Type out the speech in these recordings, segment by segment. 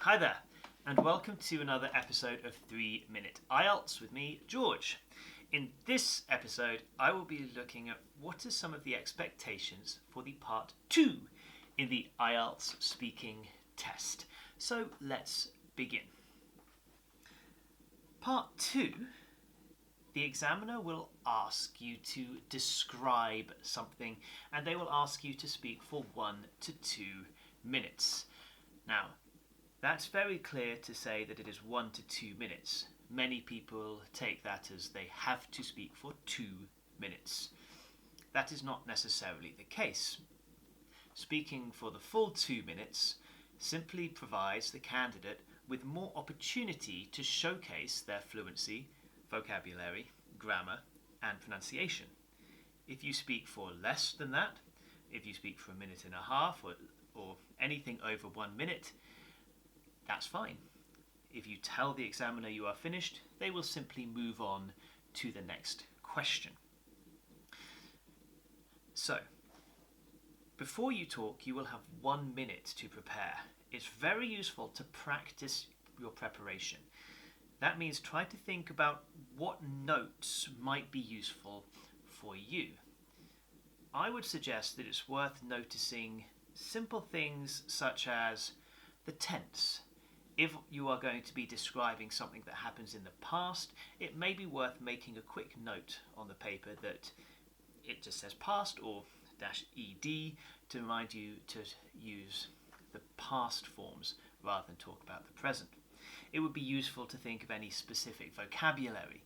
Hi there, and welcome to another episode of 3 Minute IELTS with me, George. In this episode, I will be looking at what are some of the expectations for the Part 2 in the IELTS speaking test. So let's begin. Part 2, the examiner will ask you to describe something, and they will ask you to speak for 1 to 2 minutes. Now, that's very clear to say that it is 1 to 2 minutes. Many people take that as they have to speak for 2 minutes. That is not necessarily the case. Speaking for the full 2 minutes simply provides the candidate with more opportunity to showcase their fluency, vocabulary, grammar, and pronunciation. If you speak for less than that, if you speak for a minute and a half or anything over 1 minute, that's fine. If you tell the examiner you are finished, they will simply move on to the next question. So, before you talk, you will have 1 minute to prepare. It's very useful to practice your preparation. That means try to think about what notes might be useful for you. I would suggest that it's worth noticing simple things such as the tense. If you are going to be describing something that happens in the past, it may be worth making a quick note on the paper that it just says past or -ed to remind you to use the past forms rather than talk about the present. It would be useful to think of any specific vocabulary,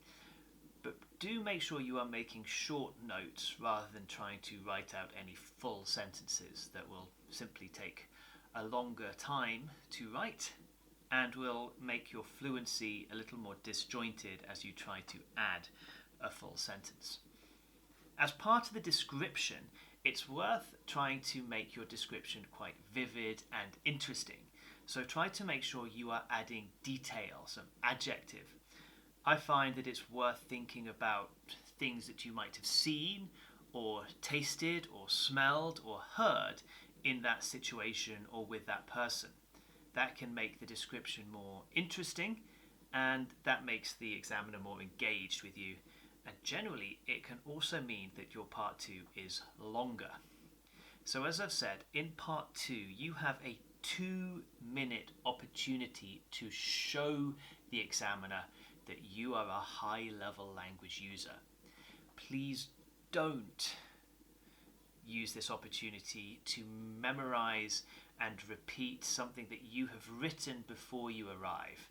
but do make sure you are making short notes rather than trying to write out any full sentences that will simply take a longer time to write and will make your fluency a little more disjointed as you try to add a full sentence. As part of the description, it's worth trying to make your description quite vivid and interesting. So try to make sure you are adding detail, some adjective. I find that it's worth thinking about things that you might have seen or tasted or smelled or heard in that situation or with that person. That can make the description more interesting, and that makes the examiner more engaged with you. And generally, it can also mean that your part 2 is longer. So as I've said, in part 2, you have a 2-minute opportunity to show the examiner that you are a high-level language user. Please don't use this opportunity to memorize and repeat something that you have written before you arrive.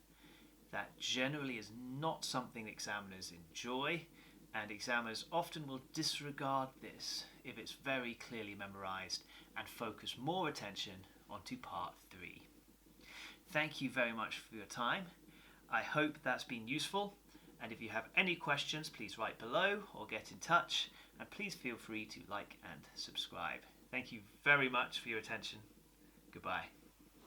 That generally is not something examiners enjoy, and examiners often will disregard this if it's very clearly memorized and focus more attention onto part 3. Thank you very much for your time. I hope that's been useful, and if you have any questions, please write below or get in touch, and please feel free to like and subscribe. Thank you very much for your attention. Goodbye.